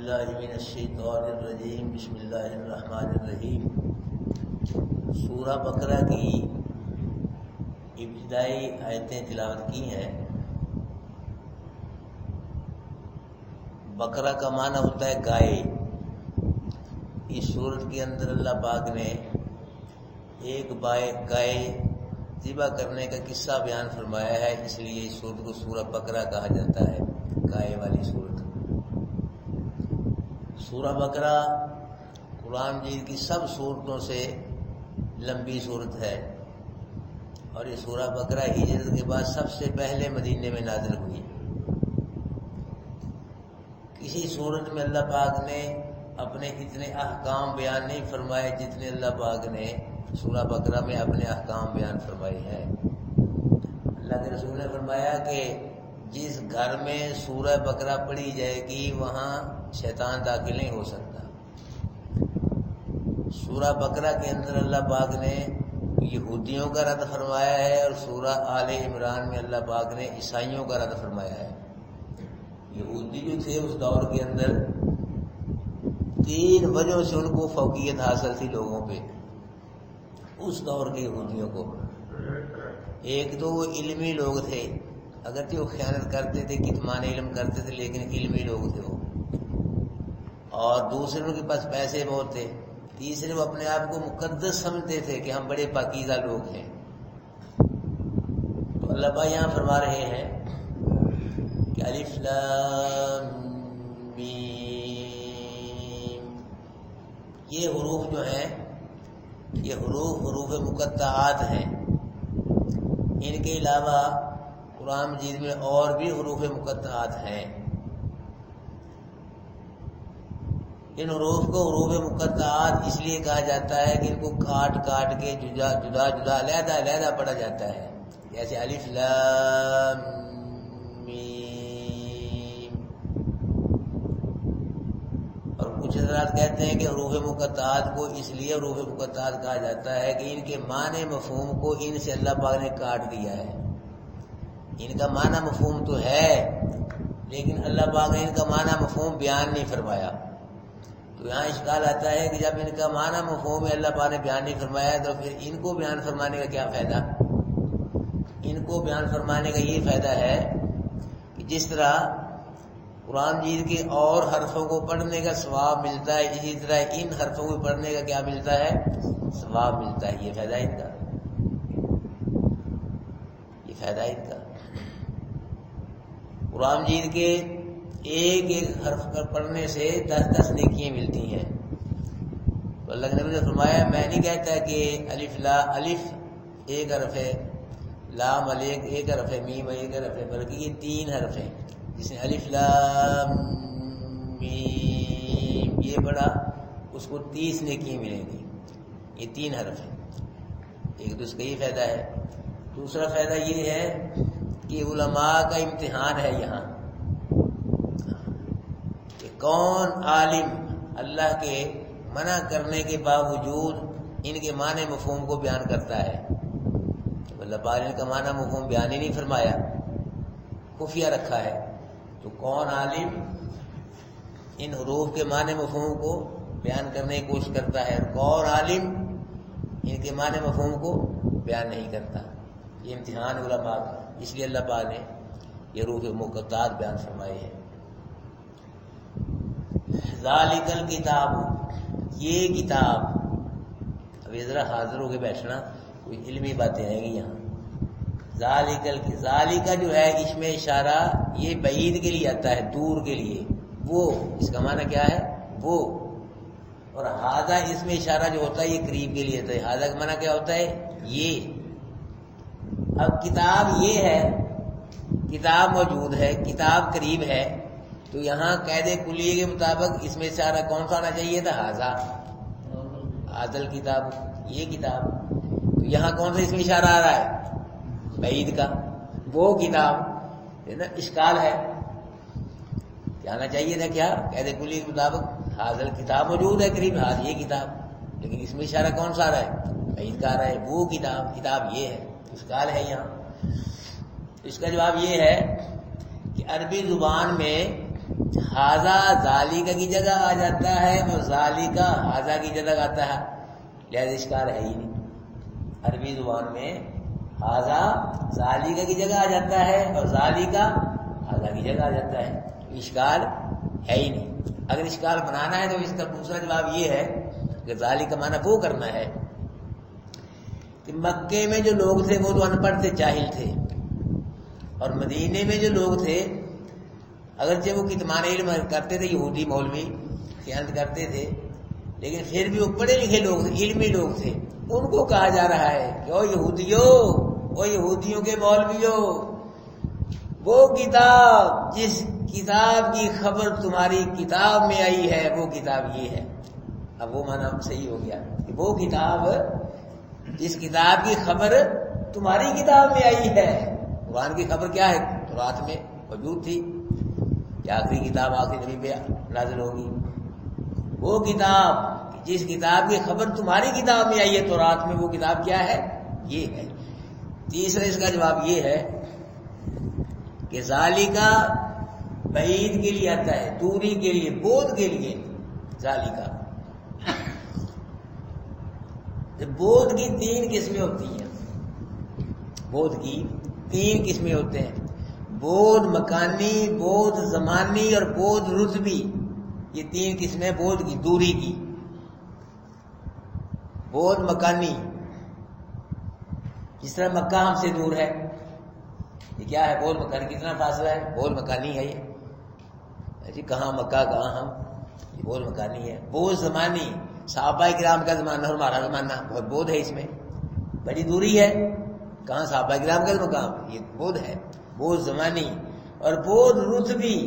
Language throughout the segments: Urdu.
باللہ من الشیطان الرجیم بسم اللہ الرحمن الرحیم۔ سورہ بقرہ کی ابتدائی آیتیں تلاوت کی ہیں۔ بقرہ کا معنی ہوتا ہے گائے۔ اس سورت کے اندر اللہ پاک نے ایک گائے ذبح کرنے کا قصہ بیان فرمایا ہے، اس لیے اس سورت کو سورہ بقرہ کہا جاتا ہے، گائے والی سورت۔ سورہ بقرہ قرآن مجید کی سب سورتوں سے لمبی سورت ہے، اور یہ سورہ بقرہ ہجرت کے بعد سب سے پہلے مدینے میں نازل ہوئی۔ کسی سورت میں اللہ پاک نے اپنے اتنے احکام بیان نہیں فرمائے جتنے اللہ پاک نے سورہ بقرہ میں اپنے احکام بیان فرمائے ہیں۔ اللہ کے رسول نے فرمایا کہ جس گھر میں سورہ بقرہ پڑھی جائے گی وہاں شیطان داخل نہیں ہو سکتا۔ سورہ بقرہ کے اندر اللہ پاک نے یہودیوں کا رد فرمایا ہے، اور سورہ آل عمران میں اللہ پاک نے عیسائیوں کا رد فرمایا ہے۔ یہودی جو تھے اس دور کے اندر 3 وجہوں سے ان کو فوقیت حاصل تھی لوگوں پہ، اس دور کے یہودیوں کو۔ ایک تو وہ علمی لوگ تھے، اگرچہ وہ خیانت کرتے تھے، کتمان علم کرتے تھے، لیکن علمی لوگ تھے وہ۔ اور دوسرے ان کے پاس پیسے بہت تھے۔ تیسرے وہ اپنے آپ کو مقدس سمجھتے تھے کہ ہم بڑے پاکیزہ لوگ ہیں۔ تو اللہ پاک یہاں فرما رہے ہیں کہ الف لام میم، یہ حروف جو ہیں یہ حروف مقطعات ہیں۔ ان کے علاوہ قرآن مجید میں اور بھی حروف مقطعات ہیں۔ ان حروف کو حروف مقطعات اس لیے کہا جاتا ہے کہ ان کو کاٹ کاٹ کے جدا جدا علیحدہ پڑھا جاتا ہے، جیسے الف لام میم۔ اور کچھ حضرات کہتے ہیں کہ حروف مقطعات کو اس لیے حروف مقطعات کہا جاتا ہے کہ ان کے معنی مفہوم کو ان سے اللہ پاک نے کاٹ دیا ہے۔ ان کا معنی مفہوم تو ہے، لیکن اللہ پاک نے ان کا معنی مفہوم بیان نہیں فرمایا۔ تو یہاں اشکال آتا ہے کہ جب ان کا معنی مفہوم اللہ پاک نے بیان نہیں فرمایا تو پھر ان کو بیان فرمانے کا کیا فائدہ؟ ان کو بیان فرمانے کا یہ فائدہ ہے کہ جس طرح قرآن مجید کے اور حرفوں کو پڑھنے کا ثواب ملتا ہے، اسی طرح ان حرفوں کو پڑھنے کا کیا ملتا ہے؟ ثواب ملتا ہے۔ یہ فائدہ ان کا، یہ فائدہ ان کا۔ قرآن مجید کے ایک حرف پر پڑھنے سے 10 نیکیاں ملتی ہیں۔ تو اللہ کے نبی نے فرمایا میں نہیں کہتا کہ الف ایک حرف ہے، لام ایک حرف ہے، میم ایک حرف ہے، بلکہ یہ 3 حرف ہیں۔ جس نے الف لام میم یہ پڑھا اس کو 30 نیکیاں ملیں گی۔ یہ 3 حرف ہیں۔ ایک تو اس کا یہ فائدہ ہے۔ دوسرا فائدہ یہ ہے کہ علماء کا امتحان ہے یہاں کہ کون عالم اللہ کے منع کرنے کے باوجود ان کے معنی مفہوم کو بیان کرتا ہے۔ اللہ پاک نے ان کا معنی مفہوم بیان ہی نہیں فرمایا، خفیہ رکھا ہے، تو کون عالم ان حروف کے معنی مفہوم کو بیان کرنے کی کوشش کرتا ہے، اور کون عالم ان کے معنی مفہوم کو بیان نہیں کرتا۔ یہ امتحان علماء کا، اس لیے اللہ پاک نے یہ حروف مقطعات بیان فرمائے ہیں۔ ذالک الکتاب، یہ کتاب، اب یہ ذرا حاضر ہو کے بیٹھنا، کوئی علمی باتیں آئیں گی یہاں۔ ذالک جو ہے اس میں اشارہ یہ بعید کے لیے آتا ہے، دور کے لیے، وہ اس کا معنی کیا ہے؟ وہ۔ اور ہاذا اس میں اشارہ جو ہوتا ہے یہ قریب کے لیے ہوتا ہے۔ ہاذا کا معنی کیا ہوتا ہے؟ یہ۔ اب کتاب یہ ہے، کتاب موجود ہے، کتاب قریب ہے، تو یہاں قید کلیے کے مطابق اس میں اشارہ کون سا آنا چاہیے تھا؟ ہاذا الکتاب، یہ کتاب۔ تو یہاں کون سا اس میں اشارہ آ رہا ہے؟ بعید کا، وہ کتاب ہے نا۔ اشکال ہے کہ آنا چاہیے تھا کیا؟ قید کلیے کے مطابق ہاذا الکتاب موجود ہے قریب، ہاں یہ کتاب، لیکن اس میں اشارہ کون سا آ رہا ہے؟ بعید کا آ رہا ہے، وہ کتاب، کتاب یہ ہے۔ اشکال ہے یہاں۔ اس کا جواب یہ ہے کہ عربی زبان میں ہاذا ذالک کی جگہ آ جاتا ہے اور ذالک ہاذا کی جگہ آتا ہے، لہذا اشکال ہے ہی نہیں۔ عربی زبان میں ہاذا ذالک کی جگہ آ جاتا ہے اور ذالک ہاذا کی جگہ آ جاتا ہے، اشکال ہے ہی نہیں۔ اگر اشکال بنانا ہے تو اس کا دوسرا جواب یہ ہے کہ ذالک کا معنی وہ کرنا ہے کہ مکے میں جو لوگ تھے وہ تو ان پڑھ تھے، جاہل تھے، اور مدینے میں جو لوگ تھے اگرچہ وہ کتمان علم کرتے تھے، یہودی مولوی خیانت کرتے تھے، لیکن پھر بھی وہ پڑھے لکھے لوگ تھے، علمی لوگ تھے۔ ان کو کہا جا رہا ہے کہ او یہودیو، او یہودیوں کے مولویوں، وہ کتاب جس کتاب کی خبر تمہاری کتاب میں آئی ہے وہ کتاب یہ ہے۔ اب وہ معنی صحیح ہو گیا کہ وہ کتاب جس کتاب کی خبر تمہاری کتاب میں آئی ہے۔ قرآن کی خبر کیا ہے؟ تورات میں موجود تھی کہ آخری کتاب آخری نبی پہ نازل ہوگی۔ وہ کتاب جس کتاب کی خبر تمہاری کتاب میں آئی ہے تورات میں، وہ کتاب کیا ہے؟ یہ ہے۔ تیسرا اس کا جواب یہ ہے کہ ذالکا بعید کے لیے آتا ہے، دوری کے لیے، بود کے لیے۔ ذالکا بود کی 3 قسمیں ہوتی ہیں، بود کی 3 قسمیں ہوتے ہیں، بود مکانی، بود زمانی اور بود رتبی۔ یہ 3 قسمیں بود کی، دوری کی۔ بود مکانی، جس طرح مکہ ہم سے دور ہے، یہ کیا ہے؟ بود مکانی۔ کتنا فاصلہ ہے؟ بود مکانی ہے یہ جی، کہاں مکہ کہاں ہم، یہ بود مکانی ہے۔ بود زمانی، صحابہ کرام کا زمانہ اور ہمارا زمانہ، بہت بود ہے، اس میں بڑی دوری ہے۔ کہاں صحابہ کرام کا مقام، یہ بود ہے، بود زمانی۔ اور بود رتبی،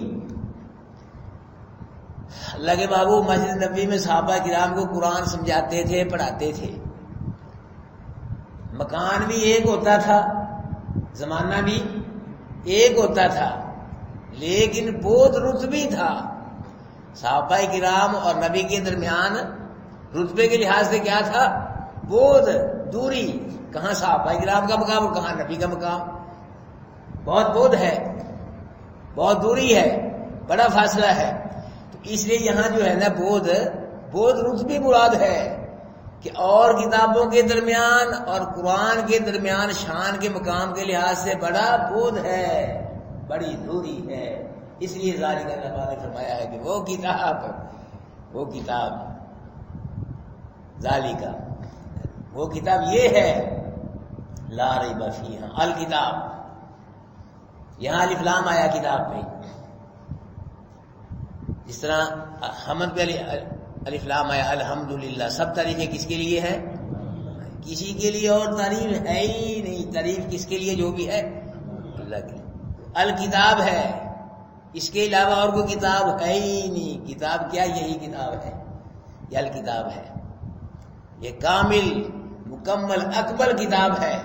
اللہ کے محبوب مسجد نبی میں صحابہ کرام کو قرآن سمجھاتے تھے، پڑھاتے تھے۔ مکان بھی ایک ہوتا تھا، زمانہ بھی ایک ہوتا تھا، لیکن بود رتبی تھا۔ صحابہ کرام اور نبی کے درمیان رتبے کے لحاظ سے کیا تھا؟ بود، دوری۔ کہاں صحابہ کرام کا مقام اور کہاں نبی کا مقام، بہت بود ہے، بہت دوری ہے، بڑا فاصلہ ہے۔ تو اس لیے یہاں جو ہے نا بود رتبی مراد ہے کہ اور کتابوں کے درمیان اور قرآن کے درمیان شان کے مقام کے لحاظ سے بڑا بود ہے، بڑی دوری ہے۔ اس لیے ذالک اللہ نے فرمایا ہے کہ وہ کتاب ذالک، وہ کتاب یہ ہے، لا ریب فیہا، الکتاب۔ یہاں الف لام آیا کتاب میں، جس طرح حمد پہ الف لام آیا، الحمدللہ۔ سب تعریفیں کس کے لیے ہیں؟ کسی کے لیے اور تعریف ہے ہی نہیں۔ تعریف کس کے لیے؟ جو بھی ہے اللہ کے لیے۔ الکتاب ہے، اس کے علاوہ اور کوئی کتاب ہے ہی نہیں۔ کتاب کیا؟ یہی کتاب ہے، یہ الکتاب ہے۔ یہ کامل، مکمل، اکمل کتاب ہے۔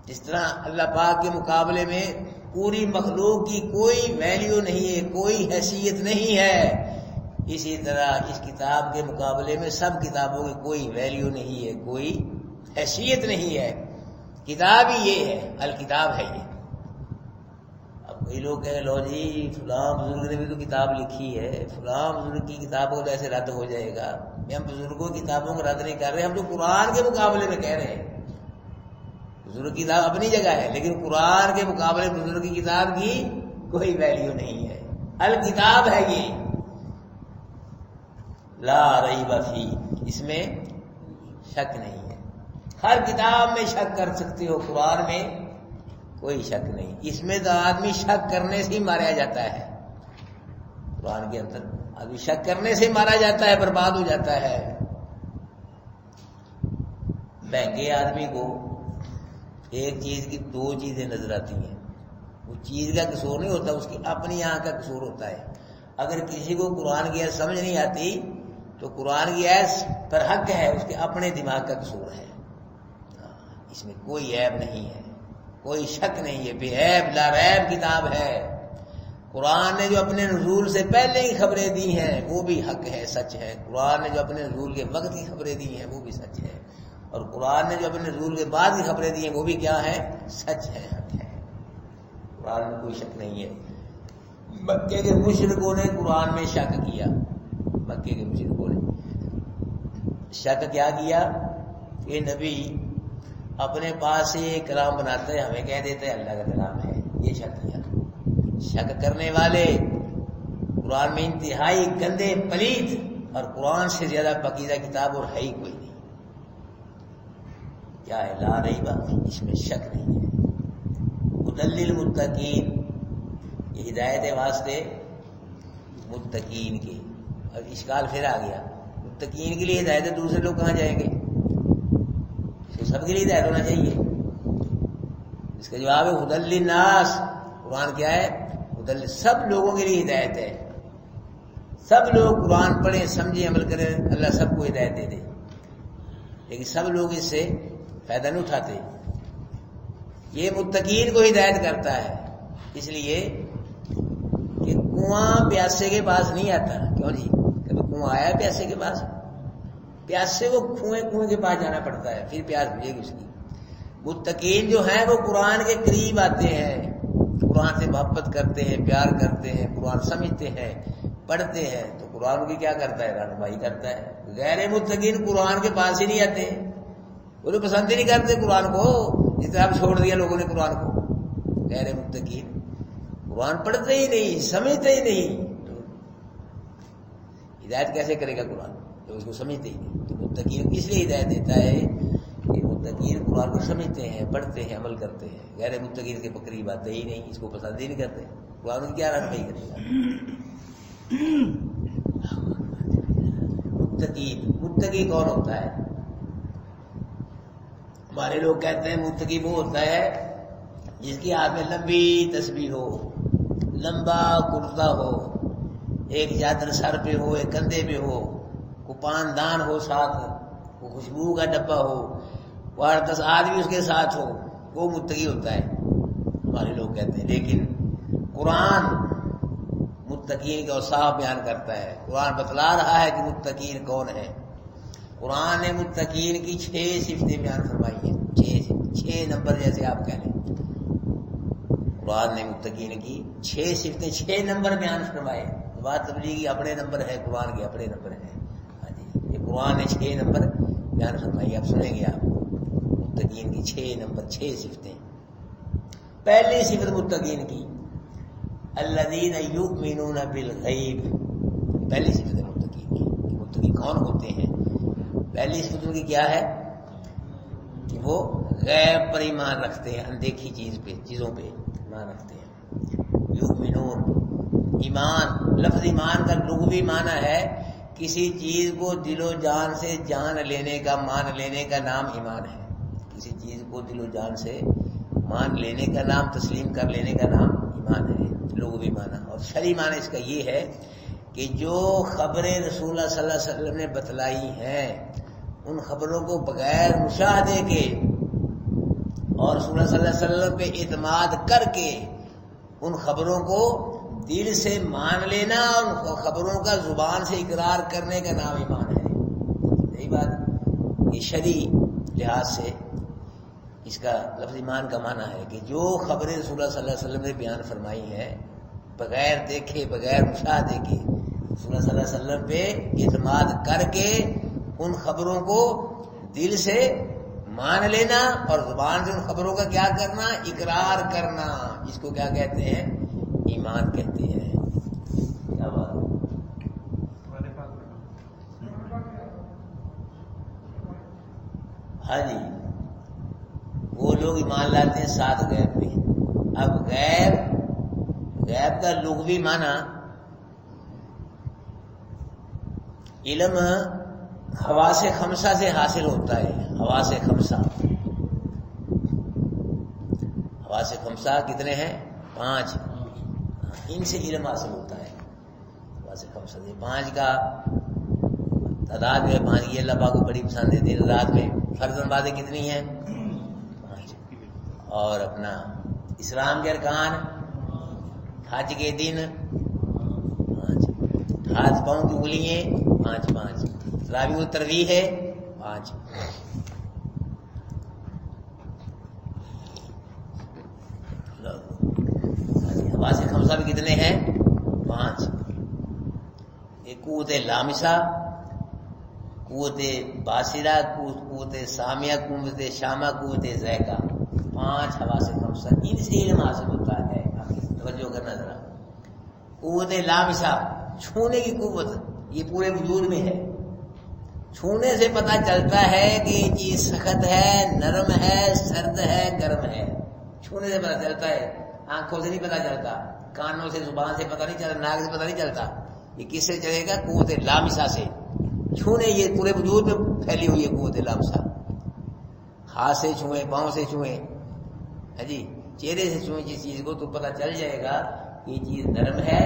جس طرح اللہ پاک کے مقابلے میں پوری مخلوق کی کوئی ویلیو نہیں ہے، کوئی حیثیت نہیں ہے، اسی طرح اس کتاب کے مقابلے میں سب کتابوں کی کوئی ویلیو نہیں ہے، کوئی حیثیت نہیں ہے۔ کتاب ہی یہ ہے، الکتاب ہے یہ۔ اب کئی لوگ کہیں لو جی فلاں بزرگ نے بھی تو کتاب لکھی ہے، فلاں بزرگ کی کتابوں کو ایسے رد ہو جائے گا۔ ہم بزرگوں کی کتابوں کو رد نہیں کر رہے، ہم تو قرآن کے مقابلے میں کہہ رہے ہیں۔ بزرگ کی کتاب اپنی جگہ ہے، لیکن قرآن کے مقابلے بزرگ کی کتاب کی کوئی ویلیو نہیں ہے۔ الکتاب ہے یہ، لا ریب فی، اس میں شک نہیں ہے۔ ہر کتاب میں شک کر سکتے ہو، قرآن میں کوئی شک نہیں۔ اس میں تو آدمی شک کرنے سے ہی مارا جاتا ہے۔ قرآن کے اندر آدمی شک کرنے سے مارا جاتا ہے، برباد ہو جاتا ہے۔ بہنگے آدمی کو ایک چیز کی 2 چیزیں نظر آتی ہیں، وہ چیز کا قصور نہیں ہوتا، اس کی اپنی آنکھ کا قصور ہوتا ہے۔ اگر کسی کو قرآن کی آیت سمجھ نہیں آتی تو قرآن کی آیت پر حق ہے، اس کے اپنے دماغ کا قصور ہے۔ اس میں کوئی عیب نہیں ہے، کوئی شک نہیں ہے، بے عیب لا ریب کتاب ہے۔ قرآن نے جو اپنے نزول سے پہلے کی خبریں دی ہیں وہ بھی حق ہے، سچ ہے۔ قرآن نے جو اپنے نزول کے وقت کی خبریں دی ہیں وہ بھی سچ ہے، اور قرآن نے جو اپنے نزول کے بعد کی خبریں دی ہیں وہ بھی کیا ہے؟ سچ ہے، حق ہے۔ قرآن میں کوئی شک نہیں ہے۔ مکے کے مشرکوں نے قرآن میں شک کیا. مکے کے مشرکوں نے شک کیا کیا کہ نبی اپنے پاس سے یہ کلام بناتا ہے, ہمیں کہہ دیتا ہے اللہ کا کلام ہے. یہ شک کیا. شک کرنے والے قرآن میں انتہائی گندے پلید, اور قرآن سے زیادہ پاکیزہ کتاب اور ہے ہی کوئی نہیں. کیا ہے؟ لا ریب, اس میں شک نہیں ہے. ھدی للمتقین, یہ ہدایت ہے واسطے متقین کی. اب اشکال پھر آ گیا, متقین کے لیے ہدایت ہے, دوسرے لوگ کہاں جائیں گے؟ تو سب کے لیے ہدایت ہونا چاہیے. اس کا جواب ہے ھدی للناس. قرآن کیا ہے؟ ھدی, سب لوگوں کے لیے ہدایت ہے. سب لوگ قرآن پڑھیں, سمجھیں, عمل کریں, اللہ سب کو ہدایت دے دے. لیکن سب لوگ اس سے فائدہ نہیں اٹھاتے. یہ متقین کو ہدایت کرتا ہے, اس لیے کہ کنواں پیاسے کے پاس نہیں آتا. کیوں جی؟ کبھی کنواں آیا پیاسے کے پاس؟ پیاسے کو کنویں کے پاس جانا پڑتا ہے, پھر پیاس بجھے گی اس کی. متقین جو ہیں وہ قرآن کے قریب آتے ہیں, قرآن سے محبت کرتے ہیں, پیار کرتے ہیں, قرآن سمجھتے ہیں, پڑھتے ہیں. تو قرآن کی کیا کرتا ہے؟ رہنمائی کرتا ہے. غیر متقین قرآن کے پاس ہی نہیں آتے, وہ تو پسند ہی نہیں کرتے قرآن کو, جس طرح چھوڑ دیا لوگوں نے قرآن کو. غیر متقین قرآن پڑھتے ہی نہیں, سمجھتے ہی نہیں. ہدایت کیسے کرے گا قرآن جو اس کو سمجھتے ہی نہیں؟ تو متقین اس لیے ہدایت دیتا ہے کہ متقین قرآن کو سمجھتے ہیں, پڑھتے ہیں, عمل کرتے ہیں. غیر متقین کے قریب آتے ہی نہیں, اس کو پسند ہی نہیں کرتے. قرآن کی کیا رہنمائی کرے گا؟ متقی کون ہوتا ہے؟ ہمارے لوگ کہتے ہیں متقی وہ ہوتا ہے جس کی ہاتھ میں لمبی تسبیح ہو, لمبا کرتا ہو, ایک چادر سر پہ ہو, ایک کندھے پہ ہو, کو پاندان ہو ساتھ, کو خوشبو کا ڈبہ ہو, اور 10 آدمی اس کے ساتھ ہو, وہ متقی ہوتا ہے, ہمارے لوگ کہتے ہیں. لیکن قرآن متقین کے اوصاف بیان کرتا ہے. قرآن بتلا رہا ہے کہ متقین کون ہے. قرآن نے متقین کی 6 صفتیں بیان فرمائی ہیں. 6 نمبر جیسے آپ کہہ لیں. قرآن نے متقین کی 6 صفتیں, 6 نمبر بیان فرمائے. بات تبلیغی اپنے نمبر ہے, قرآن کے اپنے نمبر ہے. ہاں جی, یہ قرآن نے 6 نمبر بیان فرمائی. آپ سنیں گے آپ متقین کی 6 نمبر 6 صفتیں. پہلی صفت متقین کی الذین یؤمنون بالغیب. پہلی صفت ہے متقین کی. متقی کون ہوتے ہیں؟ پہلی صفت ان کی کیا ہے کہ وہ غیب پر ایمان رکھتے ہیں, اندیکھی چیزوں پہ ایمان رکھتے ہیں. یؤمنون, ایمان, لفظ ایمان کا لغوی معنی ہے کسی چیز کو دل و جان سے جان لینے کا, مان لینے کا نام ایمان ہے. کسی چیز کو دل و جان سے مان لینے کا نام, تسلیم کر لینے کا نام ایمان ہے, لغوی معنی. اور شرعی معنی اس کا یہ ہے کہ جو خبریں رسول اللہ صلی اللہ علیہ وسلم نے بتلائی ہیں ان خبروں کو بغیر مشاہدے کے اور رسول اللہ صلی اللہ علیہ وسلم پہ اعتماد کر کے ان خبروں کو دل سے مان لینا, اور ان خبروں کا زبان سے اقرار کرنے کا نام ایمان ہے. یہی بات یہ شرعی لحاظ سے اس کا لفظ ایمان کا معنی ہے کہ جو خبریں رسول اللہ صلی اللہ علیہ وسلم نے بیان فرمائی ہیں بغیر دیکھے, بغیر مشاہدے کے, رسول اللہ صلی اللہ علیہ وسلم پہ اعتماد کر کے ان خبروں کو دل سے مان لینا اور زبان سے ان خبروں کا کیا کرنا, اقرار کرنا, اس کو کیا کہتے ہیں؟ ایمان کہتے ہیں. کیا بات ہے؟ ہاں جی, وہ لوگ ایمان لاتے ہیں 7 غیب میں. اب غیب کا لغوی معنی علم حواس 5 سے حاصل ہوتا ہے. حواس 5, حواس 5 کتنے ہیں؟ 5. ان سے علم حاصل ہوتا ہے. حواس 5 سے 5 کا تعداد جو ہے 5 کی اللہ پاک کو بڑی پسند ہے. دن رات میں فرض نمازیں کتنی ہیں؟ 5. اور اپنا اسلام کے ارکان, حج کے دن 5, ہاتھ پاؤں کی انگلیاں 5, تراویح التراویح ہے 5. حواس 5 بھی کتنے ہیں؟ 5. ایک قوت لامسہ، قوت باصرہ، قوت سامعہ، قوت شامہ، قوت ذائقہ. 5 حواس خمسہ، ان سے علم حاصل ہوتا ہے. توجہ کرنا ذرا. قوت لامسہ، چھونے کی قوت، یہ پورے وجود میں ہے. چھونے سے پتہ چلتا ہے کہ یہ چیز سخت ہے، نرم ہے، سرد ہے، گرم ہے. چھونے سے پتہ چلتا ہے. آنکھوں سے نہیں پتہ چلتا، کانوں سے، زبان سے پتہ نہیں چلتا، ناک سے پتہ نہیں چلتا. یہ کس سے چلے گا؟ قوت لامسہ سے. چھونے یہ پورے وجود میں پھیلی ہوئی ہے قوت لامسہ. ہاتھ سے چھوئیں، پاؤں سے چھوئیں، جی چہرے سے چھوئیں جس چیز کو، تو پتہ چل جائے گا کہ یہ چیز نرم ہے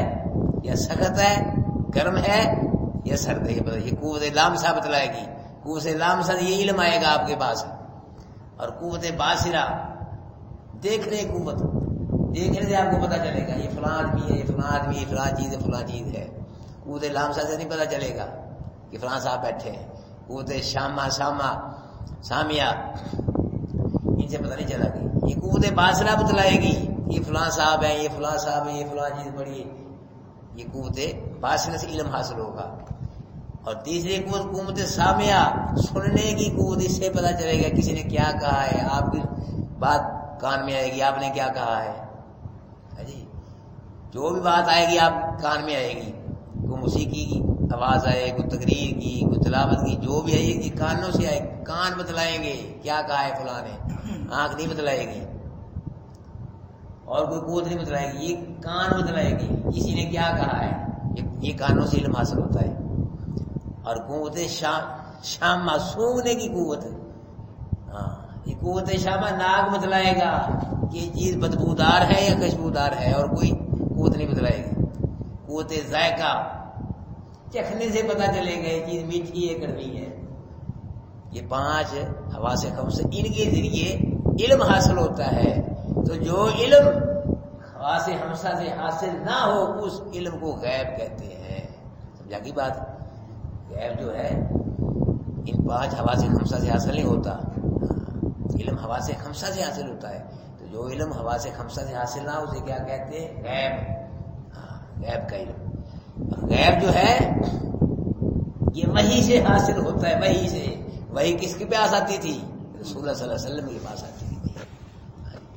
یا سخت ہے، گرم ہے یا سرد ہے. یہ قوت لامسہ بتلائے گی. قوت لامسہ یہ علم آئے گا آپ کے پاس. اور قوت باصرہ، دیکھنے کی قوت، دیکھنے سے آپ کو پتہ چلے گا یہ فلاں آدمی ہے، یہ فلاں آدمی ہے، فلاں چیز ہے، فلاں چیز ہے. قوت لامسہ سے نہیں پتہ چلے گا کہ فلاں صاحب بیٹھے ہیں. قوت سامیہ، ان سے پتہ نہیں چلا گی. یہ قوت باصرہ بتلائے گی یہ فلاں صاحب ہیں، یہ فلاں صاحب ہیں، یہ فلاں چیز پڑی ہے. یہ قوت باصرہ سے علم حاصل ہوگا. اور تیسری قوت سامیہ، سننے کی قوت. اس سے پتہ چلے گا کسی نے کیا کہا ہے، آپ کی بات کان میں آئے گی، آپ نے کیا کہا ہے. جی جو بھی بات آئے گی آپ کان میں آئے گی. کوئی موسیقی کی آواز آئے، کوئی تقریر کی، کوئی تلاوت کی، جو بھی ہے یہ کانوں سے آئے. کان بتلائیں گے کیا کہا ہے فلاں نے، آنکھ نہیں بتلائے گی اور کوئی قوت نہیں بتلائے گی. یہ کان بتلائے گی کسی نے کیا کہا ہے. یہ کانوں سے علم حاصل ہوتا ہے. اور قوت شامہ، سونگنے کی قوت. یہ قوت شامہ ناک بتلائے گا کہ یہ چیز بدبودار ہے یا خوشبودار ہے، اور کوئی قوت نہیں بتلائے گی. قوت ذائقہ، چکھنے سے پتہ چلے گا یہ چیز میٹھی ہے، کڑوی ہے. یہ 5 حواس خمسہ، ان کے ذریعے علم حاصل ہوتا ہے. تو جو علم حواس خمسہ سے حاصل نہ ہو اس علم کو غیب کہتے ہیں. سمجھا کی بات؟ غیب جو ہے ان 5 حواس خمسہ سے حاصل نہیں ہوتا. علم حواس خمسہ سے حاصل ہوتا ہے. تو جو علم حواس خمسہ سے حاصل نہ ہو اسے کیا کہتے ہیں؟ غیب. غیب کا علم. غیب جو ہے یہ وحی سے حاصل ہوتا ہے. وحی سے. وحی کس کے پاس آتی تھی؟ رسول اللہ صلی اللہ علیہ وسلم کے پاس آتی تھی.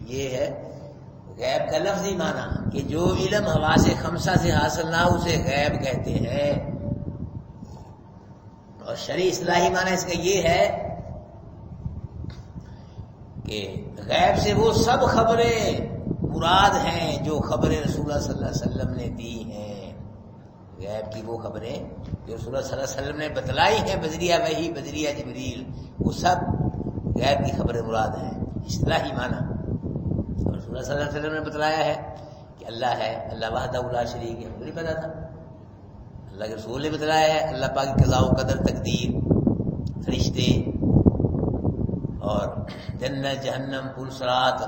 یہ ہے غیب کا لفظی معنی کہ جو علم حواس خمسہ سے حاصل نہ ہو اسے غیب کہتے ہیں. اور شرعی اصطلاحی معنی اس کا یہ ہے کہ غیب سے وہ سب خبریں مراد ہیں جو خبریں رسول اللہ صلی اللہ علیہ وسلم نے دی ہیں. غیب کی وہ خبریں جو رسول اللہ صلی اللہ علیہ وسلم نے بتلائی ہیں بذریعہ وحی، بذریعہ جبریل، وہ سب غیب کی خبریں مراد ہیں. اصطلاحی معنی. اور رسول اللہ صلی اللہ علیہ وسلم نے بتلایا ہے کہ اللہ ہے، اللہ وحدہ لا شریک ہے. نہیں پتا تھا. اللہ کے رسول نے بتلایا ہے اللہ پاک کی قضاء و قدر، تقدیر، فرشتے اور جنت، جہنم، پل صراط،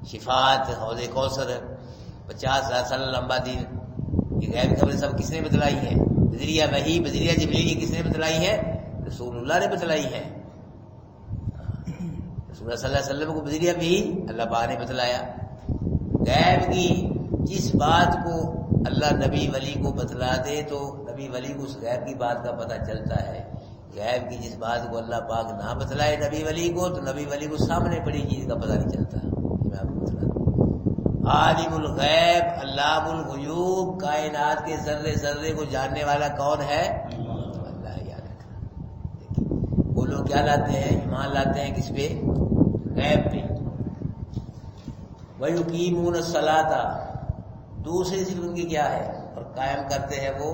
شفاعت، حوض کوثر، 50,000 سال لمبا دن. یہ غیب خبریں سب کس نے بتلائی ہیں؟ بذریعہ وحی، بذریعہ جبریل. یہ کس نے بتلائی ہے؟ رسول اللہ نے بتلائی ہے. رسول اللہ صلی اللہ علیہ وسلم کو بذریعہ بھی اللہ پاک نے بتلایا. غیب کی جس بات کو اللہ نبی ولی کو بتلا دے تو نبی ولی کو اس غیب کی بات کا پتہ چلتا ہے. غیب کی جس بات کو اللہ پاک نہ بتلائے نبی ولی کو تو نبی ولی کو سامنے پڑی چیز کا پتہ نہیں چلتا. میں آپ کو بتلا دوں. عالم الغیب علام الغیوب، کائنات کے ذرے ذرے کو جاننے والا کون ہے؟ اللہ. یاد رکھنا. وہ لوگ کیا لاتے ہیں؟ ایمان لاتے ہیں کس پہ؟ غیب پہ. وَيُقِيمُونَ الصَّلَاةَ، دوسری صفت ان کی کیا ہے؟ اور قائم کرتے ہیں وہ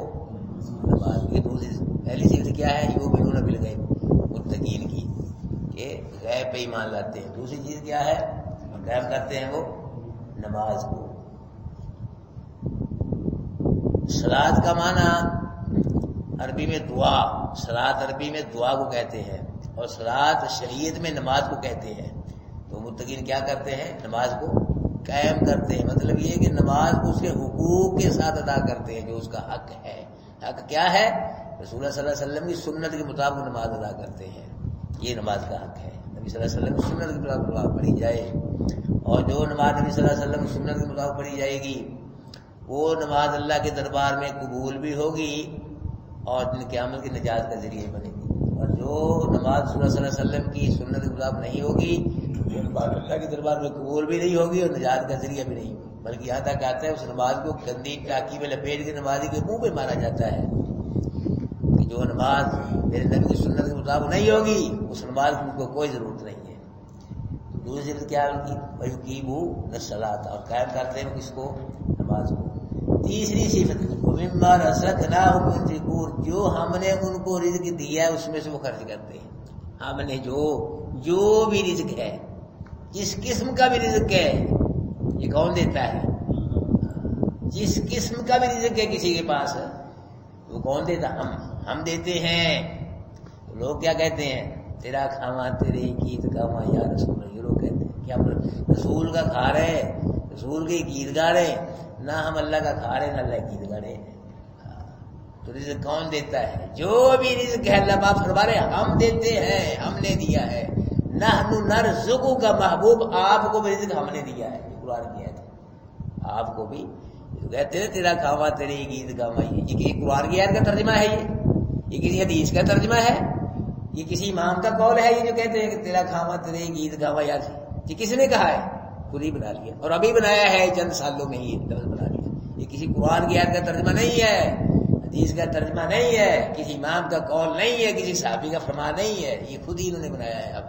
نماز. یہ دوسری پہلی صفت کیا ہے؟ یؤمنون بالغیب، متقین کی کہ غیب پہ ایمان لاتے ہیں. دوسری چیز کیا ہے؟ قائم کرتے ہیں وہ نماز کو. صلاۃ کا معنی عربی میں دعا. صلاۃ عربی میں دعا کو کہتے ہیں اور صلاۃ شریعت میں نماز کو کہتے ہیں. تو متقین کیا کرتے ہیں؟ نماز کو قائم کرتے ہیں. مطلب یہ کہ نماز کو اس کے حقوق کے ساتھ ادا کرتے ہیں جو اس کا حق ہے. حق کیا ہے؟ رسول اللہ صلی اللہ علیہ وسلم کی سنت کے مطابق نماز ادا کرتے ہیں. یہ نماز کا حق ہے. نبی صلی اللہ علیہ وسلم کی سنت کے مطابق پڑھی جائے. اور جو نماز نبی صلی اللہ علیہ وسلم کی سنت کے مطابق پڑھی جائے گی وہ نماز اللہ کے دربار میں قبول بھی ہوگی اور دن قیامت کی نجات کا ذریعہ بنے گی. اور جو نماز صلی اللہ علیہ وسلم کی سنت کے مطابق نہیں ہوگی وہ نماز اللہ کے دربار میں قبول بھی نہیں ہوگی اور نجات کا ذریعہ بھی نہیں ہوگی، بلکہ یہاں تک آتا ہے اس نماز کو گندی ٹاکی میں لپیٹ کے نمازی کے منہ پہ مارا جاتا ہے کہ جو نماز میرے نبی کی سنت کے مطابق نہیں ہوگی اس نماز کو کوئی ضرورت نہیں ہے. دوسری صفت کیا ان کی وَيُقِيمُونَ الصَّلَاةَ، اور قائم کرتے ہیں کس کو؟ نماز کو. تیسری صفت وَمِمَّا رَزَقْنَاهُمْ يُنْفِقُونَ، جو ہم نے ان کو رزق دیا ہے اس میں سے وہ خرچ کرتے ہیں. ہم نے جو بھی رزق ہے، جس قسم کا بھی رزق ہے، یہ کون دیتا ہے؟ جس قسم کا بھی رزق ہے کسی کے پاس وہ کون دیتا؟ ہم دیتے ہیں. لوگ کیا کہتے ہیں؟ تیرا کھاوا تیرے گیت گاواں یا رسول اللہ. یہ لوگ کہتے ہیں کیا رسول کا کھا رہے، رسول کے گیت گا رہے، نہ ہم اللہ کا کھا رہے نہ اللہ کا گیت گا رہے. تو رزق کون دیتا ہے؟ جو بھی رزق ہے اللہ پاک فرما رہے ہم دیتے ہیں، ہم نے دیا ہے. نحن نرزقک کا محبوب، آپ کو بھی رزق ہم نے دیا ہے. قرآن کی آیت ہے، آپ کو بھی کہتے ہیں تیرا کھاوا تیرے گیت گاواں. یہ قرآن کی آیت کا ترجمہ ہے، یہ کسی حدیث کا ترجمہ ہے، یہ کسی امام کا قول ہے. یہ جو کہتے ہیں کہ تیرا کھاوا تیرے گیت گاواں، یاد ہے یہ کس نے کہا ہے؟ خود ہی بنا لیا، اور ابھی بنایا ہے چند سالوں میں ہی لفظ بنا لیا. یہ کسی قرآن کی آیت کا ترجمہ نہیں ہے، حدیث کا ترجمہ نہیں ہے، کسی امام کا قول نہیں ہے، کسی صحابی کا فرمان نہیں ہے، یہ خود ہی انہوں نے بنایا ہے. اب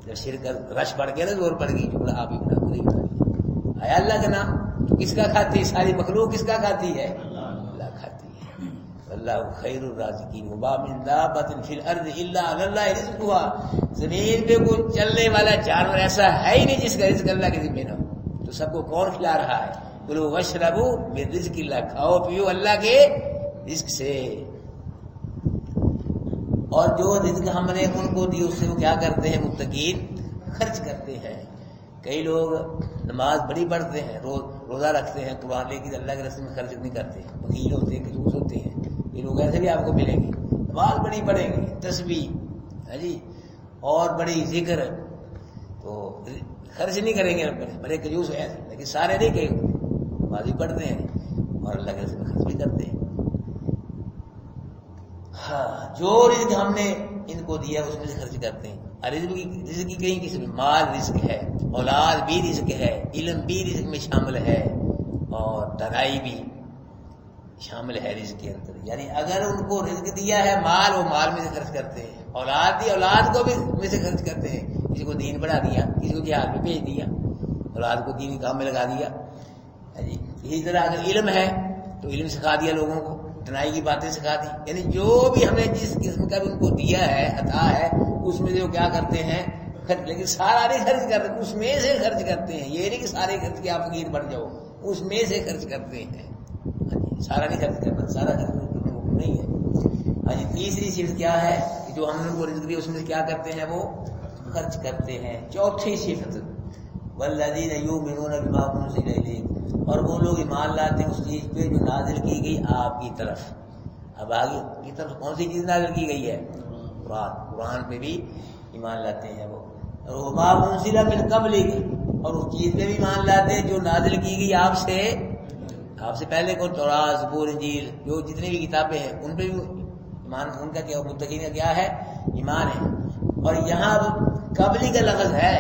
جب شرکت رش پڑ گیا نا، زور پڑ گئی، جملہ آپ ہی بنا، خود ہی بنا لیا. آیا اللہ کا نام تو کس کا کھاتی؟ ساری مخلوق کس کا کھاتی ہے؟ اللہ کھاتی ہے. اللہ خیر الرازقین وما من دابۃ فی الارض الا علی اللہ رزقها. زمین پہ کوئی چلنے والا جانور ایسا ہے ہی نہیں جس کا رزق اللہ کے ذمہ نہ ہو. تو سب کو کون کھلا رہا ہے؟ کلوا واشربوا من رزق اللہ، کھاؤ پیو اللہ کے رزق سے. اور جو رزق ہم نے ان کو دی اس سے وہ کیا کرتے ہیں؟ متقین خرچ کرتے ہیں. کئی لوگ نماز بڑی پڑھتے ہیں، روزہ رکھتے ہیں، قرآن لیکن اللہ کے راستے میں خرچ نہیں کرتے، بخیل ہوتے ہیں، کنجوس ہوتے ہیں. یہ لوگ ایسے بھی آپ کو ملیں گے، نماز بڑی پڑھیں گے، تسبیح جی اور بڑی ذکر، تو خرچ نہیں کریں گے، بڑے کنجوس ہیں. لیکن سارے نہیں کہ نماز بھی پڑھتے ہیں اور اللہ کے راستے میں خرچ بھی کرتے ہیں. ہاں، جو رزق ہم نے ان کو دیا اس میں سے خرچ کرتے ہیں. رزق کی کئی قسم، مال رزق ہے، اولاد بھی رزق ہے، علم بھی رزق میں شامل ہے، اور دنائی بھی شامل ہے رزق کے اندر. یعنی اگر ان کو رزق دیا ہے مال، وہ مال میں سے خرچ کرتے ہیں. اولاد دی، اولاد کو بھی میں سے خرچ کرتے ہیں. کسی کو دین پڑھا دیا، کسی کو جہاد میں بھیج دیا، اولاد کو دین کام میں لگا دیا. اسی طرح اگر علم ہے تو علم سکھا دیا لوگوں کو، دنائی کی باتیں سکھا دی. یعنی جو بھی ہم نے جس قسم کا بھی ان کو دیا ہے، عطا ہے، اس میں سے وہ کیا کرتے ہیں؟ خرچ. لیکن سارا نہیں خرچ کرتے، اس میں سے خرچ کرتے ہیں. یہ نہیں کہ سارے خرچ کے آپ فقیر بن جاؤ، اس میں سے خرچ کرتے ہیں. سارا نہیں خرچ کرنا، سارا خرچ نہیں ہے. ہاں جی. تیسری چیز کیا ہے کہ جو ہم نے ان کو رزق دیا اس میں سے کیا کرتے ہیں؟ وہ خرچ کرتے ہیں. چوتھی صفت والذین یؤمنون بما انزل الیک، اور وہ لوگ ایمان لاتے ہیں اس چیز پہ جو نازل کی گئی آپ کی طرف. اب آگے کی طرف کون سی چیز نازل کی گئی ہے؟ قرآن. قرآن پہ بھی ایمان لاتے ہیں وہ. اور وما انزل من قبلک، اور اس چیز پہ بھی ایمان لاتے ہیں جو نازل کی گئی آپ سے پہلے کو، تورات، زبور، انجیل، جو جتنی بھی کتابیں ہیں ان پہ بھی ایمان. ان کا کیا متقین کا کیا ہے؟ ایمان ہے. اور یہاں قبلی کا لفظ ہے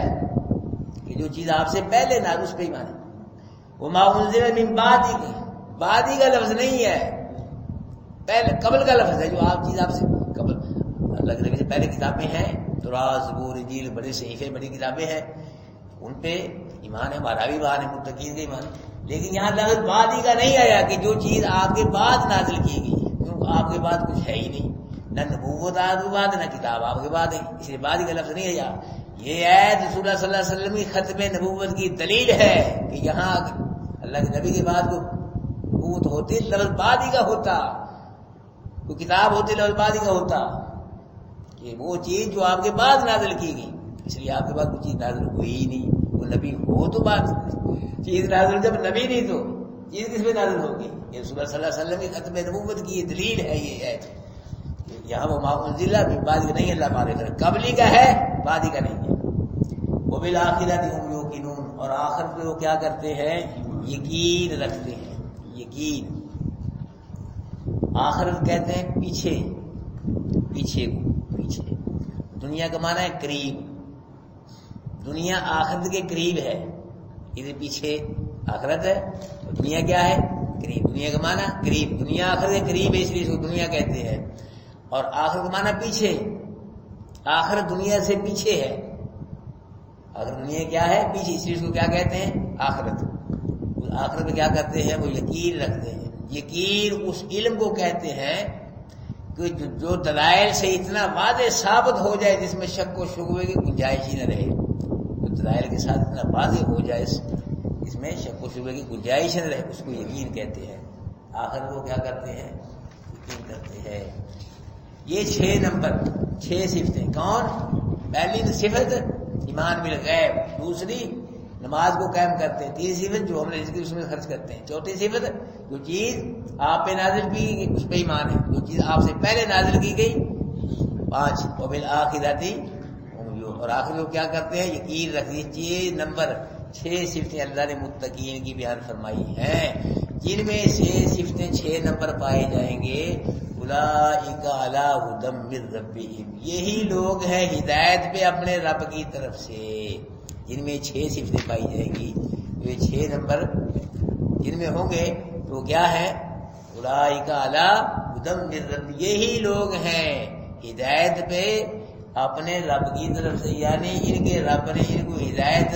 کہ جو چیز آپ سے پہلے نازل اس پہ ایمان ہے. وما انزل من بعدک، بعدی کا لفظ نہیں ہے، پہلے قبل کا لفظ ہے. جو آپ چیز آپ سے قبل اللہ کے نبی سے پہلے کتابیں ہیں، تورات، زبور، انجیل، بڑے صحیفے، بڑی کتابیں ہیں، ان پہ ایمان ہے. ہمارا بھی ایمان ہے، متقین کا ایمان ہے. لیکن یہاں لفظ بعدی کا نہیں آیا کہ جو چیز آپ کے بعد نازل کی گئی، کیونکہ آپ کے بعد کچھ ہے ہی نہیں، نہ نبوت آپ کے بعد، نہ کتاب آپ کے بعد ہے، اس لیے بعدی کا لفظ نہیں ہے. یہاں یہ آیت رسول اللہ صلی اللہ علیہ وسلم کی ختم نبوت کی دلیل ہے کہ یہاں اللہ کے نبی کے بعد کو نبوت ہوتی لفظ بعدی کا ہوتا، کوئی کتاب ہوتی لفظ بعدی کا ہوتا، کہ وہ چیز جو آپ کے بعد نازل کی گئی. اس لیے آپ کے بعد کوئی چیز نازل ہوئی ہی نہیں. وہ نبی ہو تو بات چیز نازل، جب نبی نہیں تو چیز کس پہ نازل ہوگی؟ یہ رسول اللہ صلی اللہ علیہ وسلم کی ختم نبوت کی یہ دلیل ہے. یہ ہے یہاں وہ ما انزل من بعد کا نہیں، اللہ پاک نے قبلی کا ہے، بعدی کا نہیں ہے. وبالآخرۃ هم یوقنون، اور آخر پہ وہ کیا کرتے ہیں؟ یقین رکھتے ہیں. یقین. آخرت کہتے ہیں پیچھے کو. دنیا کا معنی ہے قریب. دنیا آخرت کے قریب ہے. ادھر پیچھے آخرت ہے تو دنیا کیا ہے؟ قریب. دنیا کا معنی قریب. دنیا آخرت کے قریب ہے اس لیے اس کو دنیا کہتے ہیں. اور آخرت کا معنی پیچھے. آخرت دنیا سے پیچھے ہے. آخرت دنیا کیا ہے؟ پیچھے. اس لیے اس کو کیا کہتے ہیں؟ آخرت. آخرت میں کیا کرتے ہیں؟ وہ یقین رکھتے ہیں. یقین اس علم کو کہتے ہیں کہ جو دلائل سے اتنا واضح ثابت ہو جائے جس میں شک و شبہے کی گنجائش ہی نہ رہے. جو دلائل کے ساتھ اتنا واضح ہو جائے اس میں شک و شبہے کی گنجائش نہ رہے اس کو یقین کہتے ہیں. آخرت کو کیا کرتے ہیں؟ یقین کرتے ہیں. یہ 6 نمبر 6 صفتیں. کون؟ پہلی صفت ایمان بالغیب. دوسری نماز کو قائم کرتے ہیں. تیسری صفت جو ہم نے رزق اس میں خرچ کرتے ہیں. چوتھی صفت جو چیز آپ پہ نازل کی گئی اس پہ ایمان ہے. جو چیز آپ سے پہلے نازل کی گئی. 5 وبالآخرۃ ہم. اور آخر کو کیا کرتے ہیں؟ یقین رکھتے ہیں. 6 نمبر 6 صفتیں اللہ نے متقین کی بیان فرمائی ہیں. جن میں سے صفتیں 6 نمبر پائے جائیں گے. اولئک علی ھدی من ربہم. یہی لوگ ہیں ہدایت پہ اپنے رب کی طرف سے. جن میں 6 صفتیں پائی جائیں گی. یہ 6 نمبر جن میں ہوں گے تو کیا ہے؟ اولئک علی ھدی من ربہم. یہی لوگ ہیں ہدایت پہ اپنے رب کی طرف سے. یعنی ان کے رب نے ان کو ہدایت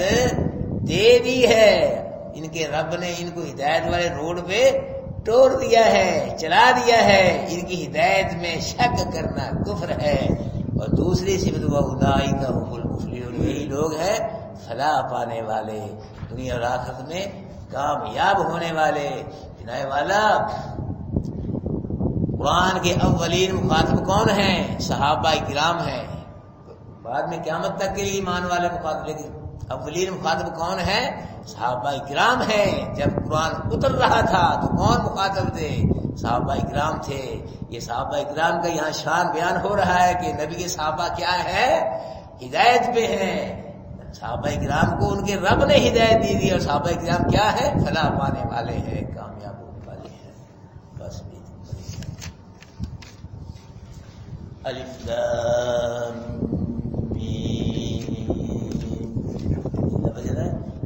دے دی ہے. ان کے رب نے ان کو ہدایت والے روڈ پہ توڑ دیا ہے، چلا دیا ہے. ان کی ہدایت میں شک کرنا کفر ہے. اور دوسری صفت اولئک هم المفلحون. یہی لوگ ہیں فلاح پانے والے، دنیا اور آخرت میں کامیاب ہونے والے. جناب والا قرآن کے اولین مخاطب کون ہیں؟ صحابہ کرام ہیں. بعد میں قیامت تک کے لیے ایمان والے مخاطب، لیکن اولین مخاطب کون ہے؟ صحابہ کرام ہیں. جب قرآن اتر رہا تھا تو کون مخاطب تھے؟ صحابہ کرام تھے. یہ صحابہ کرام کا یہاں شان بیان ہو رہا ہے کہ نبی کے صحابہ کیا ہے؟ ہدایت پہ ہیں. صحابہ کرام کو ان کے رب نے ہدایت دی دی. اور صحابہ کرام کیا ہے؟ فلاح پانے والے ہیں، کامیاب ہونے والے ہیں. بس الف لام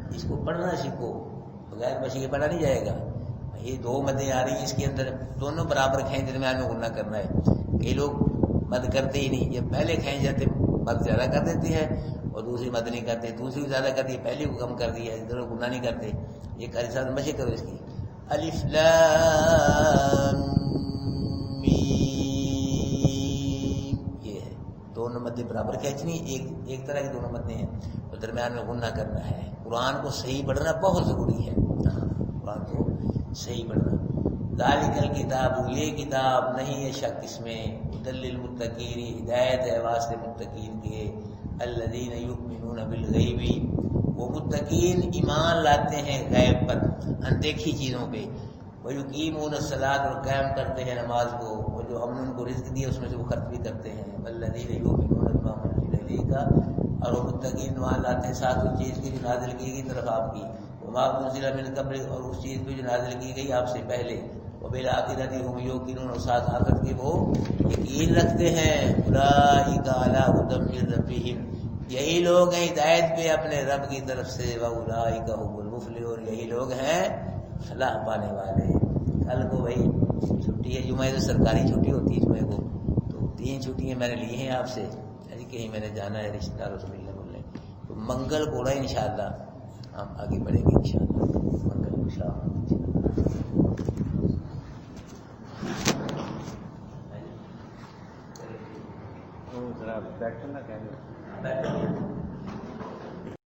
اس کو پڑھنا سیکھو. بغیر بچے کے پڑھا نہیں جائے گا. یہ 2 مدیں آ رہی ہیں اس کے اندر، دونوں برابر کھینچ درمیان میں غنہ کرنا ہے. کئی لوگ مد کرتے ہی نہیں. جب پہلے کھینچ جاتے مد زیادہ کر دیتے ہیں اور دوسری مد نہیں کرتے. دوسری کو زیادہ کرتی ہے، پہلی کو کم کر دیا ہے. ادھر غنہ نہیں کرتے. یہ قاری صاحب مشق کرو اس کی. الف لام میم. یہ ہے 2 مدیں برابر کھینچنی. ایک طرح کی 2 مدیں ہیں اور درمیان میں غنہ کرنا ہے. قرآن کو صحیح پڑھنا بہت ضروری ہے. قرآن کو صحیح پڑھنا. ذالک الکتاب، یہ کتاب نہیں ہے شک اس میں. ھدی للمتقین، ہدایت ہے واسطے متقین کے. الذین یؤمنون بالغیب، وہ متقین ایمان لاتے ہیں غیب پر، اندیکھی چیزوں پہ. ویقیمون الصلاۃ، اور قائم کرتے ہیں نماز کو. اور جو ہم نے ان کو رزق دیا اس میں سے وہ خرچ بھی کرتے ہیں. والذین یؤمنون بما انزل الیک، اور وہ متقین ایمان لاتے ہیں ساتھ اس چیز کی جو نازل کی گئی طرف آپ کی. وما انزل من قبل، اور اس چیز پہ جو نازل کی گئی آپ سے پہلے. وبالآخرۃ هم یوقنون، اور ساتھ آخرت کے وہ یقین رکھتے ہیں. اولئک علی ھدی من ربہم، یہی لوگ ہیں ہدایت پہ اپنے رب کی طرف سے. واولئک هم المفلحون، یہی لوگ ہیں فلاح پانے والے. کل کو بھائی چھٹی ہے، جمعہ تو سرکاری چھٹی ہوتی ہے جمعہ کو. تو 3 چھٹیاں میں نے لی ہیں آپ سے. کہیں میں نے جانا ہے رشتہ داروں سے ملنے بولنے. تو منگل کو رہا انشاءاللہ ہم آگے بڑھیں گے انشاءاللہ. منگل کو شام بیٹھنا کہہ